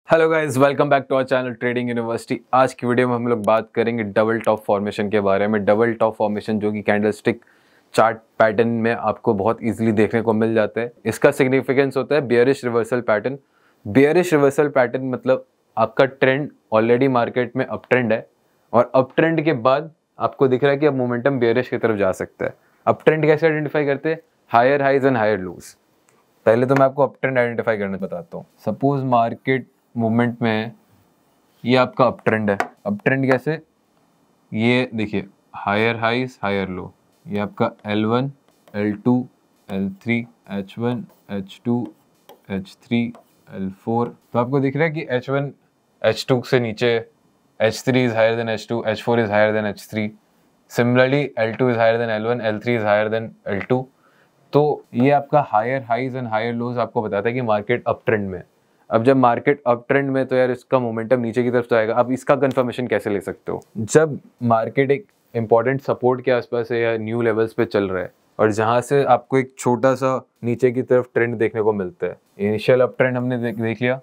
Hello guys, welcome back to our channel trading university. आज की video में हम लोग बात करेंगे डबल टॉप फॉर्मेशन के बारे में। डबल टॉप फॉर्मेशन जो कि कैंडलस्टिक चार्ट पैटर्न में आपको बहुत इजीली देखने को मिल जाता है। इसका सिग्निफिकेंस होता है bearish reversal pattern. Bearish reversal pattern मतलब आपका ट्रेंड ऑलरेडी मार्केट में अप ट्रेंड है और अप ट्रेंड के बाद आपको दिख रहा है कि अब मोमेंटम बियरिश की तरफ जा सकता है। अप ट्रेंड कैसे आइडेंटिफाई करते हैं? Higher highs and higher lows. पहले तो मैं आपको अप ट्रेंड आइडेंटिफाई करने बताता हूँ। सपोज मार्केट मूवमेंट में है, ये आपका अप ट्रेंड है। अप ट्रेंड कैसे? ये देखिए, हायर हाइज हायर लो। ये आपका L1 L2 L3 H1 H2 H3 L4। तो आपको दिख रहा है कि H1 H2 से नीचे, H3 is higher than H2, H4 is higher than H3। Similarly L2 is higher than L1, L3 is higher than L2। तो ये आपका higher highs and higher lows आपको बताता है कि मार्केट अप ट्रेंड में। अब जब मार्केट अप ट्रेंड में तो यार इसका मोमेंटम नीचे की तरफ जाएगा। अब इसका कंफर्मेशन कैसे ले सकते हो? जब मार्केट एक इंपॉर्टेंट सपोर्ट के आसपास है या न्यू लेवल्स पे चल रहा है और जहां से आपको एक छोटा सा नीचे की तरफ ट्रेंड देखने को मिलता है। इनिशियल अप ट्रेंड हमने देख लिया।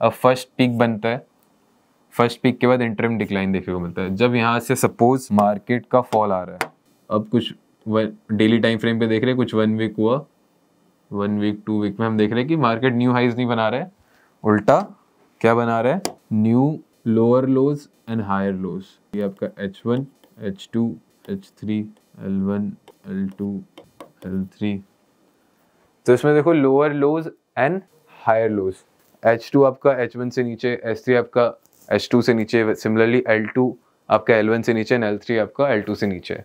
अब फर्स्ट पीक बनता है। फर्स्ट पीक के बाद इंटरम डिक्लाइन देखने को मिलता है। जब यहाँ से सपोज मार्केट का फॉल आ रहा है, अब कुछ डेली टाइम फ्रेम पे देख रहे हैं, कुछ 1 वीक हुआ, 1 वीक 2 वीक में हम देख रहे हैं कि मार्केट न्यू हाइज नहीं बना रहा है, उल्टा क्या बना रहा है? New lower lows and higher lows. ये आपका H1 H2 H3 L1 L2 L3। तो इसमें देखो lower lows and higher lows. H2 आपका H1 से नीचे, H3 आपका H2 से नीचे, सिमिलरली L2 आपका L1 से नीचे एंड L3 आपका L2 से नीचे।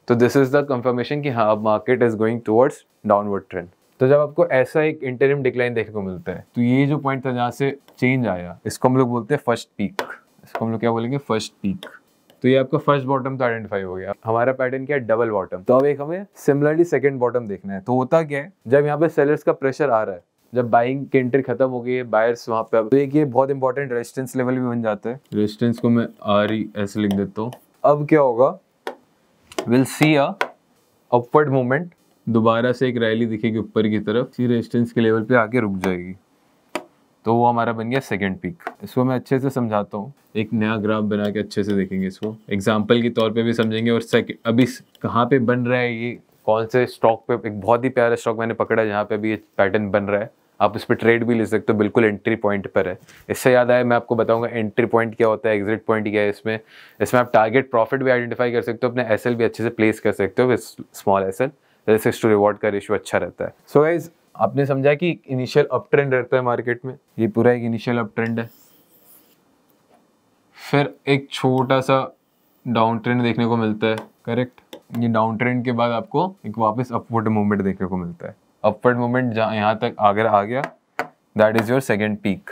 तो दिस इज द कंफर्मेशन कि हाँ, अब market is going towards downward trend. तो जब आपको ऐसा एक इंटरिम डिक्लाइन देखने को मिलता है तो ये जो पॉइंट था जहाँ से चेंज आया, इसको हम लोग बोलते हैं फर्स्ट पीक। इसको हम लोग क्या बोलेंगे? First peak. तो ये आपका फर्स्ट बॉटम तो आइडेंटिफाई हो गया। हमारा पैटर्न क्या है? Double bottom. तो अब एक हमें सिमिलरली सेकंड बॉटम देखना है। तो होता क्या है, जब यहाँ पे सेलर्स का प्रेशर आ रहा है, जब बाइंग की एंट्री खत्म हो गई है, बायर्स वहां पे, तो एक ये बहुत इंपॉर्टेंट रेजिस्टेंस लेवल भी बन जाता है। रेजिस्टेंस को मैं RES लिख देता हूँ। अब क्या होगा? Will see a upward movement. दोबारा से एक रैली दिखेगी ऊपर की तरफ, सी रेजिस्टेंस के लेवल पे आके रुक जाएगी। तो वो हमारा बन गया सेकंड पीक। इसको मैं अच्छे से समझाता हूँ, एक नया ग्राफ बना के अच्छे से देखेंगे इसको, एग्जाम्पल के तौर पे भी समझेंगे। और अभी कहाँ पे बन रहा है ये, कौन से स्टॉक पे? एक बहुत ही प्यारा स्टॉक मैंने पकड़ा है जहाँ पे अभी ये पैटर्न बन रहा है। आप उस पर ट्रेड भी ले सकते हो, बिल्कुल एंट्री पॉइंट पर है। इससे याद आया, मैं आपको बताऊंगा एंट्री पॉइंट क्या होता है, एग्जिट पॉइंट क्या है। इसमें आप टारगेट प्रॉफिट भी आइडेंटिफाई कर सकते हो, अपने SL भी अच्छे से प्लेस कर सकते हो, small SL। Risk to reward का रेशियो अच्छा रहता है। सो गाइस, आपने समझा कि इनिशियल अप ट्रेंड रहता है मार्केट में। ये पूरा एक इनिशियल अप ट्रेंड है, फिर एक छोटा सा डाउन ट्रेंड देखने को मिलता है, करेक्ट। ये डाउन ट्रेंड के बाद आपको एक वापस अपवर्ड मूवमेंट देखने को मिलता है। अपवर्ड मूवमेंट जहाँ यहाँ तक अगर आ गया, that is your second peak.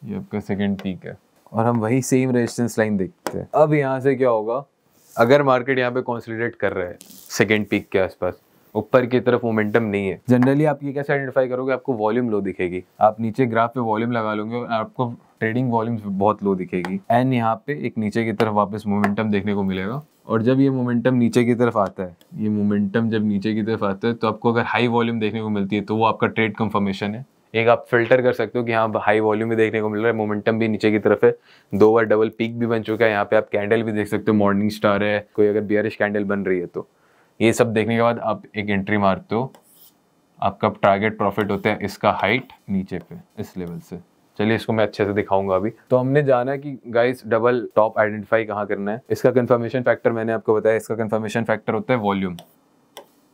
ये आपका सेकेंड पीक है और हम वही सेम रेजिस्टेंस लाइन देखते हैं। अब यहाँ से क्या होगा? अगर मार्केट यहाँ पे कंसोलिडेट कर रहा है सेकेंड पीक के आसपास, ऊपर की तरफ मोमेंटम नहीं है, जनरली आप ये कैसे आइडेंटिफाई करोगे? आपको वॉल्यूम लो दिखेगी। आप नीचे ग्राफ पे वॉल्यूम लगा लोगे और आपको ट्रेडिंग वॉल्यूम बहुत लो दिखेगी। एंड यहाँ पे एक नीचे की तरफ वापस मोमेंटम देखने को मिलेगा। और जब ये मोमेंटम नीचे की तरफ आता है, ये मोमेंटम जब नीचे की तरफ आता है, तो आपको अगर हाई वॉल्यूम देखने को मिलती है तो वो आपका ट्रेड कंफर्मेशन है। एक आप फिल्टर कर सकते हो कि हाँ, हाई वॉल्यूम भी देखने को मिल रहा है, मोमेंटम भी नीचे की तरफ है, 2 बार डबल पीक भी बन चुका है। यहाँ पे आप कैंडल भी देख सकते हो, मॉर्निंग स्टार है, कोई अगर बियरिश कैंडल बन रही है तो ये सब देखने के बाद आप एक एंट्री मारते हो। आपका टारगेट प्रॉफिट होता है इसका हाइट नीचे पे, इस लेवल से। चलिए इसको मैं अच्छे से दिखाऊंगा अभी। तो हमने जाना कि गाइस डबल टॉप आइडेंटिफाई कहाँ करना है। इसका कंफर्मेशन फैक्टर मैंने आपको बताया, इसका कंफर्मेशन फैक्टर होता है वॉल्यूम।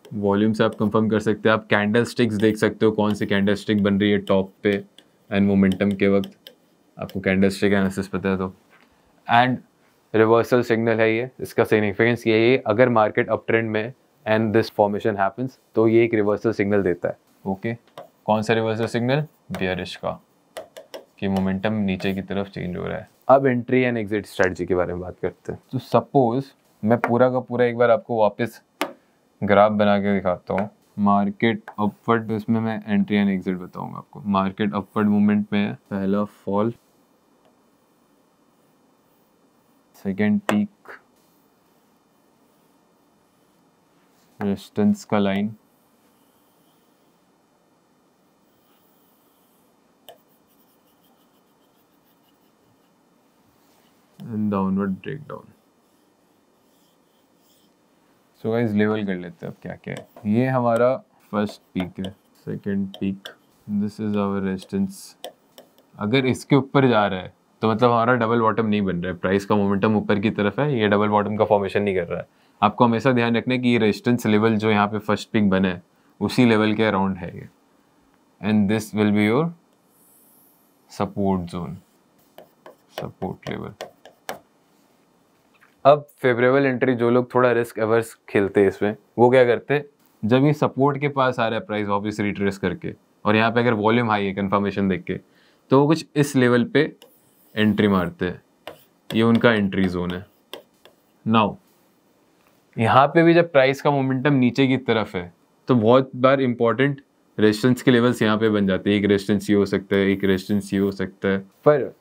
वॉल्यूम से आप कंफर्म कर सकते हैं। आप कैंडल स्टिक्स देख सकते हो, कौन सी कैंडल स्टिक बन रही है टॉप पे एंड मोमेंटम के वक्त। आपको कैंडल स्टिक एनालिसिस पता है तो। एंड रिवर्सल सिग्नल है ये, इसका सिग्निफिकेंस ये है, अगर मार्केट अप ट्रेंड में एंड दिस फॉर्मेशन हैपेंस तो ये एक रिवर्सल सिग्नल देता है। ओके, कौन सा रिवर्सल सिग्नल? बियरिश का, कि मोमेंटम नीचे की तरफ चेंज हो रहा है। अब एंट्री एंड एग्जिट स्ट्रेटजी के बारे में बात करते हैं। तो सपोज मैं पूरा का पूरा एक बार आपको वापस ग्राफ बना के दिखाता हूँ। मार्केट अपवर्ड, इसमें मैं एंट्री एंड एग्जिट बताऊंगा आपको। मार्केट अपवर्ड मूवमेंट में है, पहला फॉल, सेकेंड पीक, रेजिस्टेंस का line, downward breakdown. So guys level कर लेते हैं अब क्या क्या है। ये हमारा फर्स्ट पीक है, second peak, this is our resistance. अगर इसके ऊपर जा रहा है तो मतलब हमारा डबल बॉटम नहीं बन रहा है, प्राइस का मोमेंटम ऊपर की तरफ है, ये डबल बॉटम का फॉर्मेशन नहीं कर रहा है। आपको हमेशा ध्यान रखना है कि ये रेजिस्टेंस लेवल जो यहाँ पे फर्स्ट पीक बना है उसी लेवल के अराउंड है ये, and this will be your support zone, support level. अब फेवरेबल एंट्री जो लोग थोड़ा रिस्क एवर्स खेलते हैं इसमें, वो क्या करते हैं, जब ये सपोर्ट के पास आ रहा है प्राइस वापस रिट्रेस करके और यहाँ पे अगर वॉल्यूम हाई है कंफर्मेशन देख के, तो वो कुछ इस लेवल पे एंट्री मारते हैं। ये उनका एंट्री जोन है। नाउ यहाँ पे भी जब प्राइस का मोमेंटम नीचे की तरफ है तो बहुत बार इंपॉर्टेंट रेजिस्टेंस के लेवल्स यहाँ पे बन जाते हैं। एक रेजिस्टेंस ये हो सकता है, एक रेजिस्टेंस ये हो सकता है। पर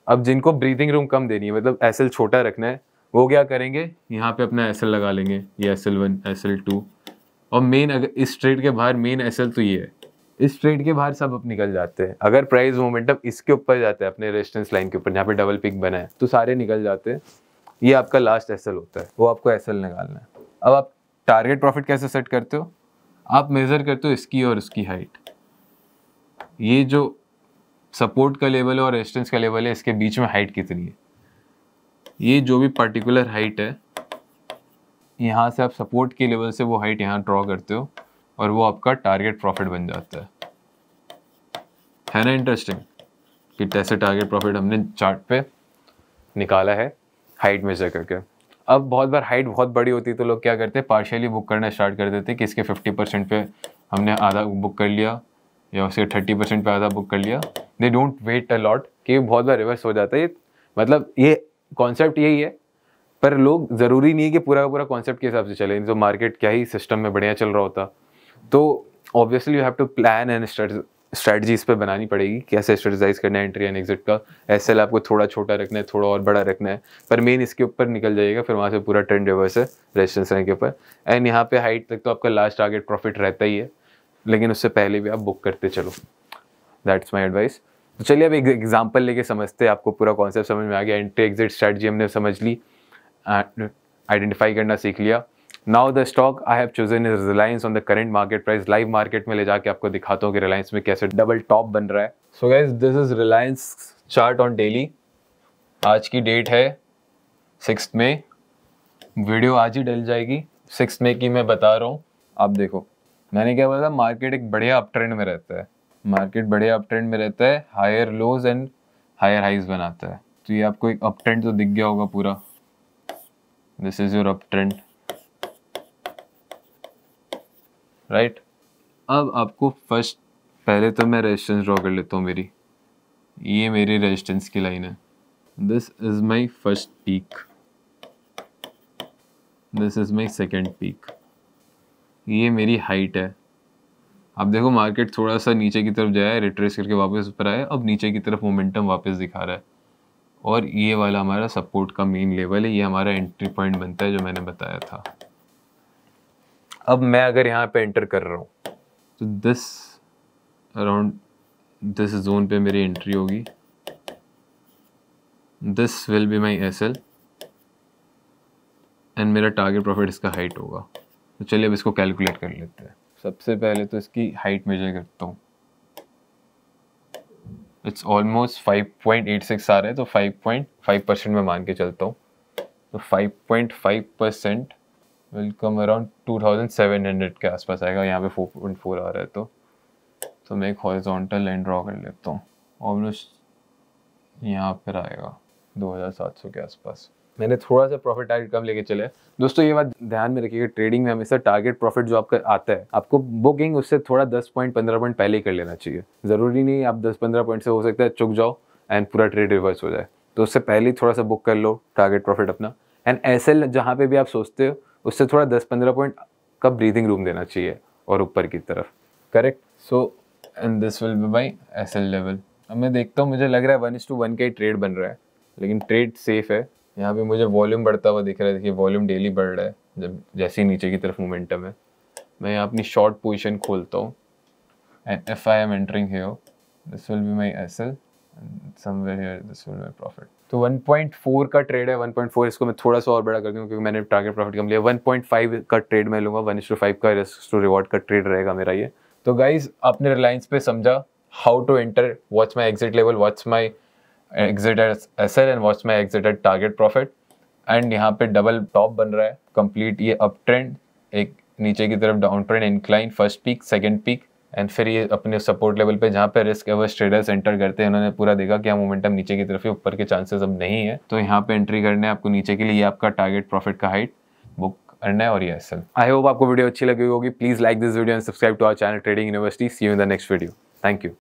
अब जिनको ब्रीदिंग रूम कम देनी है, मतलब एसएल छोटा रखना है, वो क्या करेंगे, यहाँ पे अपना एसएल लगा लेंगे, ये SL1 SL2। और मेन अगर इस ट्रेड के बाहर मेन एसएल तो ये है, इस ट्रेड के बाहर सब अब निकल जाते हैं। अगर प्राइस मोमेंटम इसके ऊपर जाता है अपने रेजिस्टेंस लाइन के ऊपर जहाँ पे डबल पिक बना है, तो सारे निकल जाते हैं। ये आपका लास्ट एसएल होता है, वो आपको एसएल निकालना है। अब आप टारगेट प्रॉफिट कैसे सेट करते हो, आप मेजर करते हो इसकी और इसकी हाइट। ये जो सपोर्ट का लेवल है और रेजिस्टेंस का लेवल है, इसके बीच में हाइट कितनी है। ये जो भी पर्टिकुलर हाइट है, यहाँ से आप सपोर्ट के लेवल से वो हाइट यहाँ ड्रॉ करते हो और वो आपका टारगेट प्रॉफिट बन जाता है ना। इंटरेस्टिंग कि कैसे टारगेट प्रॉफिट हमने चार्ट पे निकाला है हाइट मेजर करके। अब बहुत बार हाइट बहुत बड़ी होती है तो लोग क्या करते हैं, पार्शियली बुक करना स्टार्ट कर देते हैं कि इसके 50% पे हमने आधा बुक कर लिया या उसके 30% पे आधा बुक कर लिया। They don't wait a lot, कि बहुत बार रिवर्स हो जाता है। मतलब ये कॉन्सेप्ट यही है, पर लोग ज़रूरी नहीं है कि पूरा का पूरा कॉन्सेप्ट के हिसाब से चले। तो मार्केट क्या ही सिस्टम में बढ़िया चल रहा होता, तो obviously you have to plan and strategy इस पर बनानी पड़ेगी, कैसे स्ट्रेटजाइज करना है एंट्री एंड एग्जिट का। एसएल आपको थोड़ा छोटा रखना है, थोड़ा और बड़ा रखना है, पर मेन इसके ऊपर निकल जाएगा, फिर वहाँ से पूरा ट्रेंड रिवर्स है रेजिस्टेंस लाइन के ऊपर। एंड यहाँ पे हाइट तक तो आपका लास्ट टारगेट प्रॉफिट रहता ही है, लेकिन उससे पहले भी आप बुक करते चलो। That's my advice. तो चलिए अब एक एग्जाम्पल लेके समझते हैं, आपको पूरा कॉन्सेप्ट समझ में आ गया। एंट्री एग्जिट स्ट्रेटजी हमने समझ ली, आइडेंटिफाई करना सीख लिया। Now the stock I have chosen is reliance on the current market price. Live market में ले जाके आपको दिखाता हूँ कि रिलायंस में कैसे डबल टॉप बन रहा है। So guys this is Reliance chart on daily. आज की डेट है 6 मई, वीडियो आज ही डल जाएगी। 6 मई की मैं बता रहा हूँ। आप देखो मैंने क्या बोला, मार्केट एक बढ़िया अप ट्रेंड में रहता है, मार्केट बढ़िया अप ट्रेंड में रहता है, higher lows and higher highs बनाता है। तो ये आपको एक अप ट्रेंड तो दिख गया होगा पूरा, this is your up trend, right. अब आपको फर्स्ट पहले तो मैं रेजिस्टेंस ड्रॉ कर लेता हूँ मेरी, ये मेरी रेजिस्टेंस की लाइन है। This is my first peak, this is my second peak, ये मेरी हाइट है। अब देखो मार्केट थोड़ा सा नीचे की तरफ जाए, रिट्रेस करके वापस ऊपर आया, अब नीचे की तरफ मोमेंटम वापस दिखा रहा है, और ये वाला हमारा सपोर्ट का मेन लेवल है, ये हमारा एंट्री पॉइंट बनता है जो मैंने बताया था। अब मैं अगर यहाँ पे एंटर कर रहा हूँ तो दिस अराउंड दिस जोन पे मेरी एंट्री होगी, this will be my SL and मेरा टारगेट प्रॉफिट इसका हाइट होगा। तो चलिए अब इसको कैलकुलेट कर लेते हैं। सबसे पहले तो इसकी हाइट मेजर करता हूँ, इट्स ऑलमोस्ट 5.86 आ रहा है, तो 5.5% में मान के चलता हूँ। तो 5.5% विल कम अराउंड 2700 के आसपास आएगा। यहाँ पे 4.4 आ रहा है, तो मैं एक हॉरिजॉन्टल लाइन ड्रॉ कर लेता हूँ, ऑलमोस्ट यहाँ पर आएगा 2700 के आसपास। मैंने थोड़ा सा प्रॉफिट टारगेट कम लेके चले। दोस्तों ये बात ध्यान में रखिएगा, ट्रेडिंग में हमेशा टारगेट प्रॉफिट जो आपका आता है, आपको बुकिंग उससे थोड़ा 10 पॉइंट 15 पॉइंट पहले ही कर लेना चाहिए। ज़रूरी नहीं आप 10-15 पॉइंट से हो सकता है चुक जाओ एंड पूरा ट्रेड रिवर्स हो जाए, तो उससे पहले ही थोड़ा सा बुक कर लो टारगेट प्रॉफिट अपना। एंड एसएल जहाँ पे भी आप सोचते हो उससे थोड़ा 10-15 पॉइंट का ब्रीथिंग रूम देना चाहिए और ऊपर की तरफ, correct. So and this will be my SL level. अब मैं देखता हूँ, मुझे लग रहा है 1:1 का ही ट्रेड बन रहा है, लेकिन ट्रेड सेफ है। यहाँ पे मुझे वॉल्यूम बढ़ता हुआ दिख रहा है, देखिए वॉल्यूम डेली बढ़ रहा है जब जैसे ही नीचे की तरफ मोमेंटम है। मैं यहाँ अपनी शॉर्ट पोजीशन खोलता हूँ and if I am entering here, this will be my SL somewhere here this will be profit. तो 1.4 का ट्रेड है, 1.4 इसको मैं थोड़ा सा और बड़ा कर दूँ क्योंकि मैंने टारगेट प्रॉफिट कम लिया। 1.5 का ट्रेड मैं लूँगा, 1:5 का रिस्क टू रिवॉर्ड का ट्रेड रहेगा मेरा ये। तो गाइज आपने रिलायंस पे समझा how to enter, what's my exit level, what's my exit at SL and what's my exit at target profit. And यहाँ पे डबल टॉप बन रहा है कंप्लीट, ये अप ट्रेंड, एक नीचे की तरफ down trend, incline, first peak, second peak, and फिर ये अपने सपोर्ट लेवल पे जहाँ पे रिस्क एवर्स ट्रेडर्स एंटर करते हैं, उन्होंने पूरा देखा कि मोमेंटम नीचे की तरफ है, ऊपर के चांसेस अब नहीं है, तो यहाँ पे एंट्री करने आपको नीचे के लिए, ये आपका टारगेट प्रॉफिट का हाइट बुक करना है और ये एसएल। आई होप आपको वीडियो अच्छी लगी होगी। Please like this video and subscribe to our channel trading university. See you in the next video. Thank you.